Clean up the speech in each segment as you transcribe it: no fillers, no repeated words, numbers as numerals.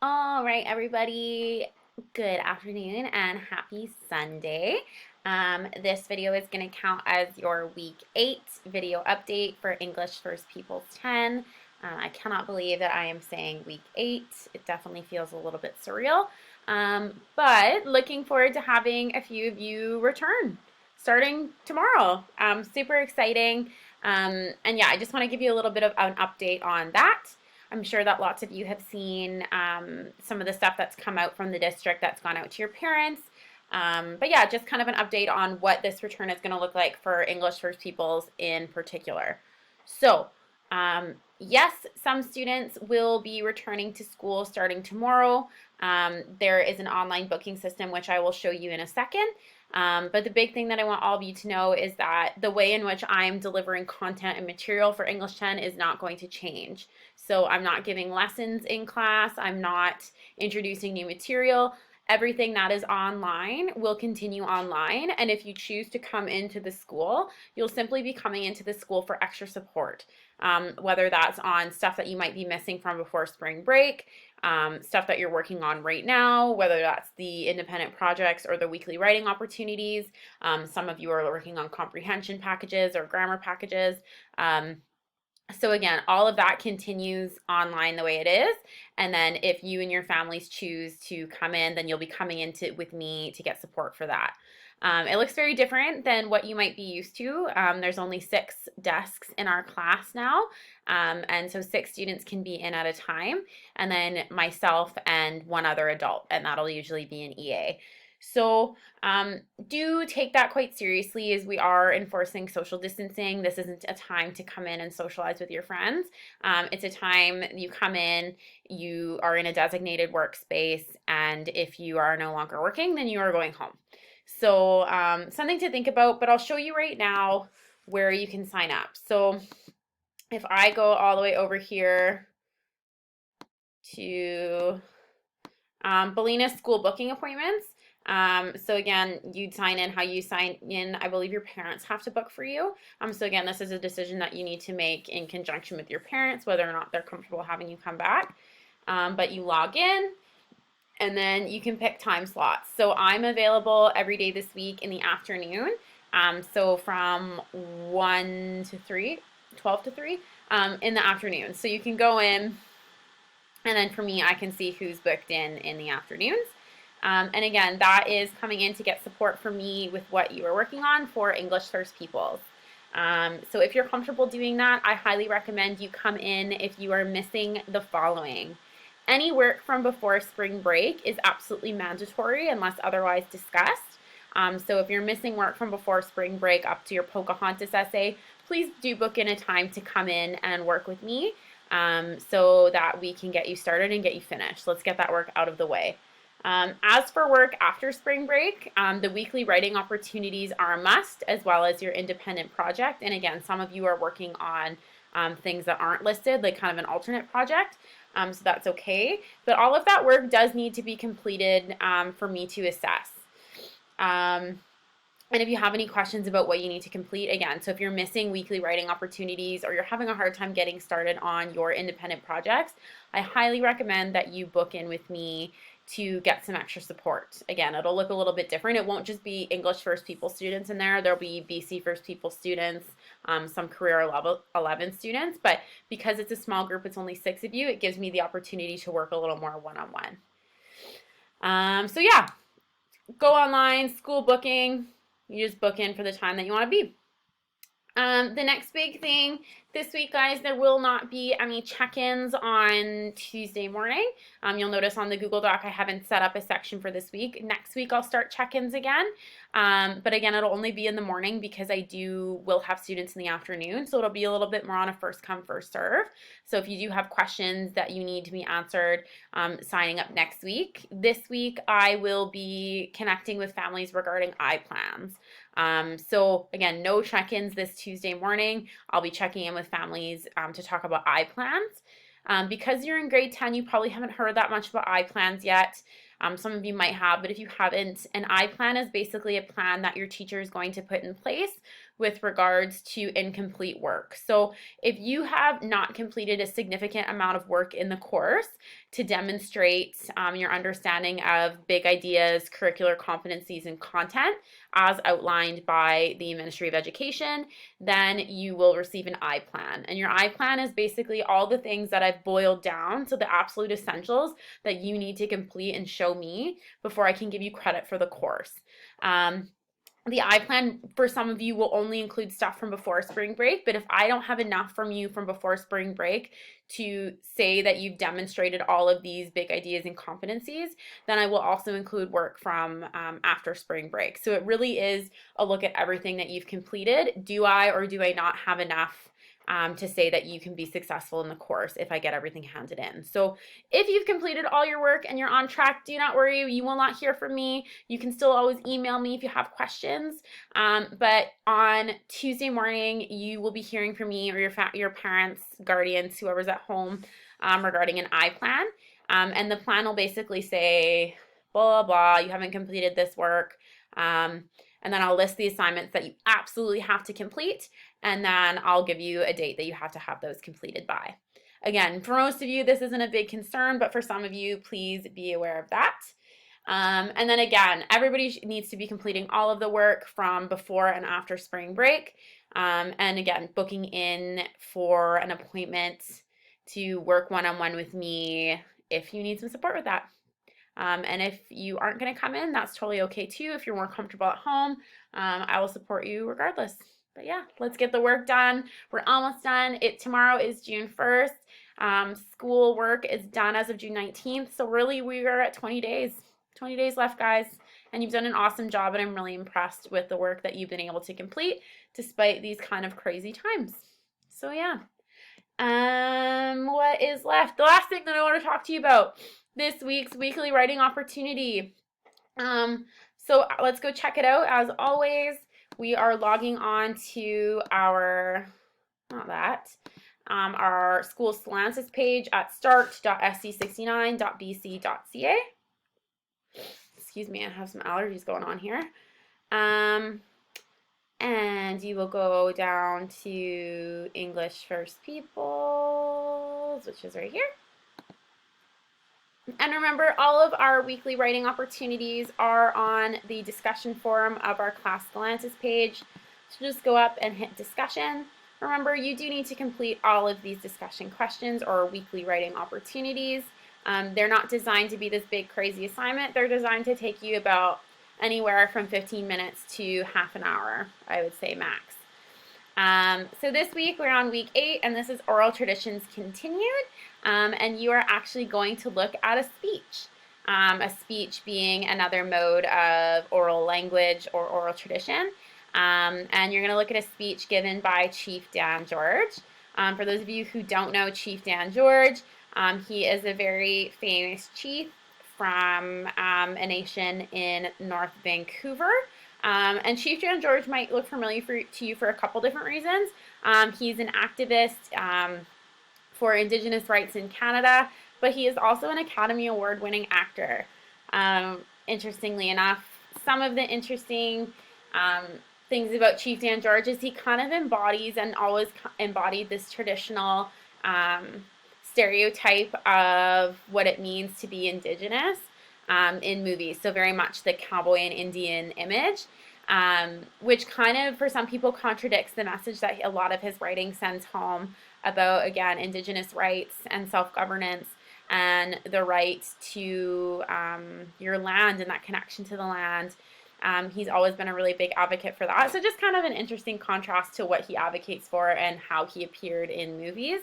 All right, everybody. Good afternoon and happy Sunday. This video is going to count as your week 8 video update for English First Peoples 10. I cannot believe that I am saying week 8. It definitely feels a little bit surreal. But looking forward to having a few of you return starting tomorrow. Super exciting. And yeah, I just want to give you a little bit of an update on that. I'm sure that lots of you have seen some of the stuff that's come out from the district that's gone out to your parents. But yeah, just kind of an update on what this return is going to look like for English First Peoples in particular. So, yes, some students will be returning to school starting tomorrow. There is an online booking system, which I will show you in a second. But the big thing that I want all of you to know is that the way in which I'm delivering content and material for English 10 is not going to change. So I'm not giving lessons in class. I'm not introducing new material. Everything that is online will continue online. And if you choose to come into the school, you'll simply be coming into the school for extra support. Whether that's on stuff that you might be missing from before spring break, stuff that you're working on right now, whether that's the independent projects or the weekly writing opportunities. Some of you are working on comprehension packages or grammar packages. So again, all of that continues online the way it is. And then if you and your families choose to come in, then you'll be coming into with me to get support for that. It looks very different than what you might be used to. There's only 6 desks in our class now, and so 6 students can be in at a time, and then myself and one other adult, and that'll usually be an EA. So do take that quite seriously as we are enforcing social distancing. This isn't a time to come in and socialize with your friends. It's a time you come in, you are in a designated workspace, and if you are no longer working, then you are going home. So something to think about, but I'll show you right now where you can sign up. So if I go all the way over here to Belena's school booking appointments, so again, you'd sign in how you sign in. I believe your parents have to book for you. So again, this is a decision that you need to make in conjunction with your parents, whether or not they're comfortable having you come back. But you log in, and then you can pick time slots. So I'm available every day this week in the afternoon. So from 1 to 3, 12 to 3 in the afternoon. So you can go in, and then for me, I can see who's booked in the afternoons. And again, that is coming in to get support from me with what you are working on for English First Peoples. So if you're comfortable doing that, I highly recommend you come in if you are missing the following. Any work from before spring break is absolutely mandatory unless otherwise discussed. So if you're missing work from before spring break up to your Pocahontas essay, please do book in a time to come in and work with me so that we can get you started and get you finished. Let's get that work out of the way. As for work after spring break, the weekly writing opportunities are a must, as well as your independent project. And again, some of you are working on things that aren't listed, like kind of an alternate project. So that's okay. But all of that work does need to be completed for me to assess. And if you have any questions about what you need to complete, again, so if you're missing weekly writing opportunities or you're having a hard time getting started on your independent projects, I highly recommend that you book in with me to get some extra support. Again, it'll look a little bit different. It won't just be English First People students in there. There'll be BC First People students, some Career Level 11 students, but because it's a small group, it's only 6 of you, it gives me the opportunity to work a little more one-on-one. So yeah, go online, school booking, you just book in for the time that you want to be. The next big thing this week, guys, there will not be any check-ins on Tuesday morning. You'll notice on the Google Doc I haven't set up a section for this week. Next week I'll start check-ins again. But again, it'll only be in the morning because I will have students in the afternoon. So it'll be a little bit more on a first come, first serve. So if you do have questions that you need to be answered, signing up next week. This week I will be connecting with families regarding I-plans. So again, no check-ins this Tuesday morning. I'll be checking in with families to talk about I-plans. Because you're in grade 10, you probably haven't heard that much about I-plans yet. Some of you might have, but if you haven't, an I-plan is basically a plan that your teacher is going to put in place with regards to incomplete work. So if you have not completed a significant amount of work in the course to demonstrate your understanding of big ideas, curricular competencies, and content as outlined by the Ministry of Education, then you will receive an I plan. And your I plan is basically all the things that I've boiled down, so the absolute essentials that you need to complete and show me before I can give you credit for the course. The I plan for some of you will only include stuff from before spring break, but if I don't have enough from you from before spring break to say that you've demonstrated all of these big ideas and competencies, then I will also include work from after spring break. So it really is a look at everything that you've completed. Do I or do I not have enough to say that you can be successful in the course if I get everything handed in? So if you've completed all your work and you're on track, do not worry, you will not hear from me. You can still always email me if you have questions, but on Tuesday morning you will be hearing from me or your parents, guardians, whoever's at home, regarding an I plan, and the plan will basically say blah blah blah, you haven't completed this work, and then I'll list the assignments that you absolutely have to complete, and then I'll give you a date that you have to have those completed by. Again, for most of you, this isn't a big concern, but for some of you, please be aware of that. And then again, everybody needs to be completing all of the work from before and after spring break. And again, booking in for an appointment to work one-on-one with me if you need some support with that. And if you aren't going to come in, that's totally okay too. If you're more comfortable at home, I will support you regardless. But yeah, let's get the work done. We're almost done. Tomorrow is June 1st. School work is done as of June 19th. So really we are at 20 days. 20 days left, guys. And you've done an awesome job, and I'm really impressed with the work that you've been able to complete despite these kind of crazy times. So yeah. What is left? The last thing that I want to talk to you about, this week's weekly writing opportunity. So let's go check it out. As always, we are logging on to our, our school Stellantis page at start.sc69.bc.ca. Excuse me, I have some allergies going on here. And you will go down to English First Peoples, which is right here. And remember, all of our weekly writing opportunities are on the discussion forum of our class Stellantis page. So just go up and hit discussion. Remember, you do need to complete all of these discussion questions or weekly writing opportunities. They're not designed to be this big crazy assignment. They're designed to take you about anywhere from 15 minutes to half an hour, I would say max. So this week we're on week 8, and this is Oral Traditions Continued, and you are actually going to look at a speech being another mode of oral language or oral tradition, and you're going to look at a speech given by Chief Dan George. For those of you who don't know Chief Dan George, he is a very famous chief from a nation in North Vancouver. And Chief Dan George might look familiar to you for a couple different reasons. He's an activist for Indigenous rights in Canada, but he is also an Academy Award-winning actor. Interestingly enough, some of the interesting things about Chief Dan George is he kind of embodies and always embodied this traditional stereotype of what it means to be Indigenous in movies. So very much the cowboy and Indian image, which kind of for some people contradicts the message that a lot of his writing sends home about, again, Indigenous rights and self-governance and the right to your land and that connection to the land. He's always been a really big advocate for that. So just kind of an interesting contrast to what he advocates for and how he appeared in movies.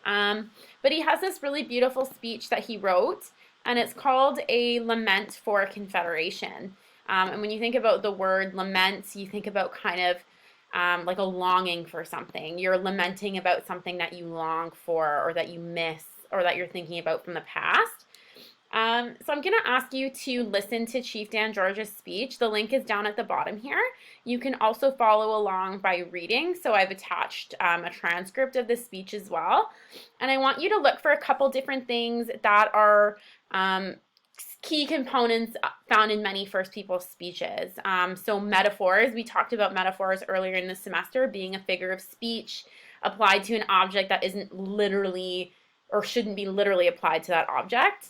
But he has this really beautiful speech that he wrote, and it's called A Lament for Confederation. And when you think about the word lament, you think about kind of like a longing for something. You're lamenting about something that you long for or that you miss or that you're thinking about from the past. So I'm going to ask you to listen to Chief Dan George's speech. The link is down at the bottom here. You can also follow along by reading. So I've attached a transcript of the speech as well. And I want you to look for a couple different things that are key components found in many first people speeches. So metaphors, we talked about metaphors earlier in the semester being a figure of speech applied to an object that isn't literally or shouldn't be literally applied to that object.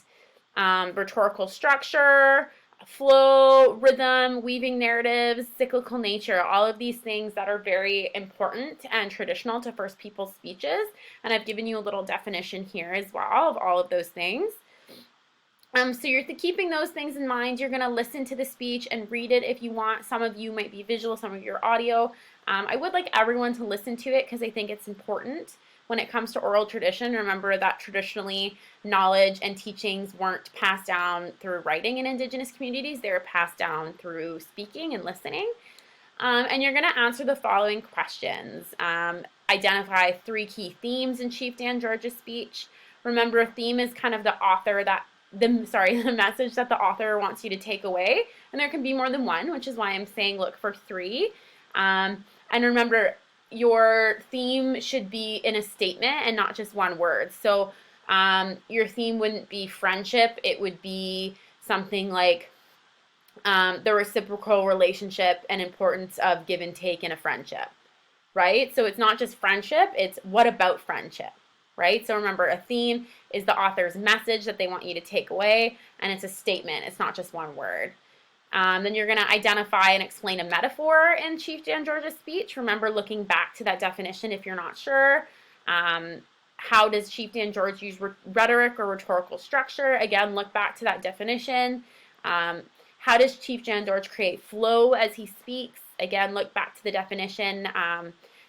Rhetorical structure, flow, rhythm, weaving narratives, cyclical nature, all of these things that are very important and traditional to first people speeches. And I've given you a little definition here as well of all of those things. So you're keeping those things in mind. You're going to listen to the speech and read it if you want. Some of you might be visual, some of you are audio. I would like everyone to listen to it because I think it's important when it comes to oral tradition. Remember that traditionally knowledge and teachings weren't passed down through writing in Indigenous communities. They were passed down through speaking and listening. And you're going to answer the following questions. Identify 3 key themes in Chief Dan George's speech. Remember, a theme is kind of the message that the author wants you to take away. And there can be more than one, which is why I'm saying look for 3. And remember, your theme should be in a statement and not just one word. So your theme wouldn't be friendship. It would be something like the reciprocal relationship and importance of give and take in a friendship, right? So it's not just friendship, it's what about friendship, right? So remember, a theme is the author's message that they want you to take away, and it's a statement. It's not just one word. Then you're going to identify and explain a metaphor in Chief Dan George's speech. Remember, looking back to that definition if you're not sure. How does Chief Dan George use rhetoric or rhetorical structure? Again, look back to that definition. How does Chief Dan George create flow as he speaks? Again, look back to the definition.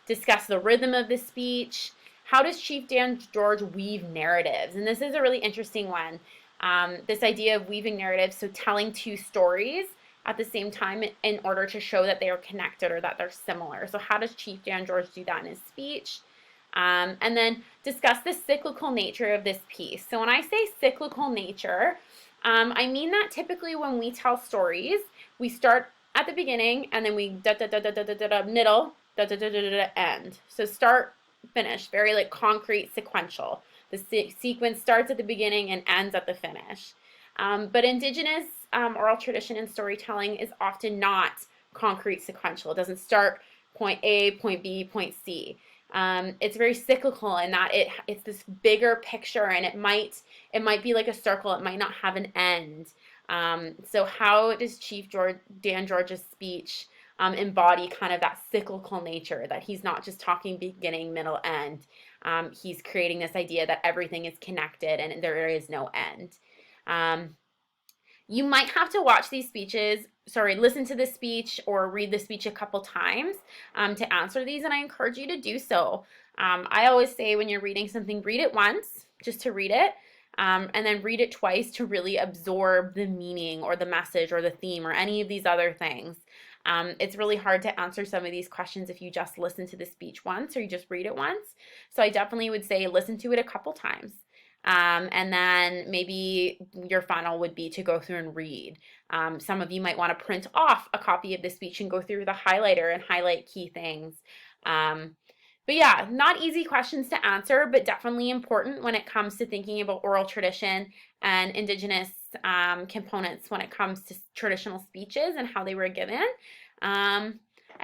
Discuss the rhythm of the speech. How does Chief Dan George weave narratives? And this is a really interesting one. This idea of weaving narratives, so telling 2 stories at the same time in order to show that they are connected or that they're similar. So how does Chief Dan George do that in his speech? And then discuss the cyclical nature of this piece. So when I say cyclical nature, I mean that typically when we tell stories, we start at the beginning and then we middle, end. So start, finish, very like concrete, sequential. The sequence starts at the beginning and ends at the finish. But Indigenous oral tradition and storytelling is often not concrete, sequential. It doesn't start point A, point B, point C. It's very cyclical in that it's this bigger picture, and it might be like a circle. It might not have an end. So how does Chief Dan George's speech embody kind of that cyclical nature, that he's not just talking beginning, middle, end. He's creating this idea that everything is connected and there is no end. You might have to watch these speeches, listen to the speech or read the speech a couple times to answer these, and I encourage you to do so. I always say when you're reading something, read it once, just to read it, and then read it twice to really absorb the meaning or the message or the theme or any of these other things. It's really hard to answer some of these questions if you just listen to the speech once or you just read it once. So I definitely would say listen to it a couple times. And then maybe your final would be to go through and read. Some of you might want to print off a copy of the speech and go through the highlighter and highlight key things. But yeah, not easy questions to answer, but definitely important when it comes to thinking about oral tradition and Indigenous components when it comes to traditional speeches and how they were given. And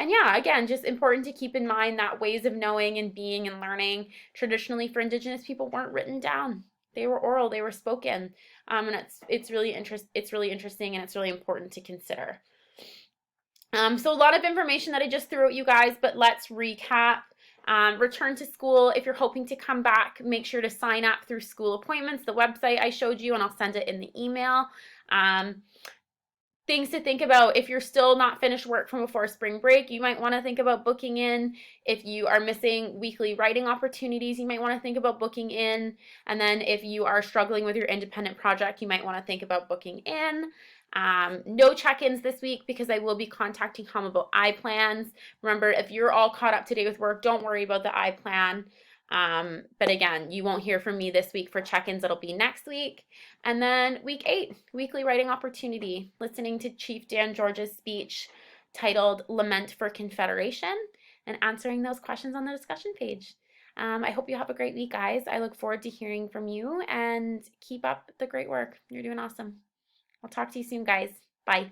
yeah, again, just important to keep in mind that ways of knowing and being and learning traditionally for Indigenous people weren't written down. They were oral, they were spoken. And it's really interesting and it's really important to consider. So a lot of information that I just threw at you guys, but let's recap. Return to school. If you're hoping to come back, make sure to sign up through school appointments, the website I showed you, and I'll send it in the email. Things to think about: if you're still not finished work from before spring break, you might want to think about booking in. If you are missing weekly writing opportunities, you might want to think about booking in. And then if you are struggling with your independent project, you might want to think about booking in. No check-ins this week because I will be contacting home about iPlans. Remember, if you're all caught up today with work, don't worry about the iPlan. But again, you won't hear from me this week for check-ins. It'll be next week. And then week 8, weekly writing opportunity, listening to Chief Dan George's speech titled Lament for Confederation and answering those questions on the discussion page. I hope you have a great week, guys. I look forward to hearing from you and keep up the great work. You're doing awesome. I'll talk to you soon, guys. Bye.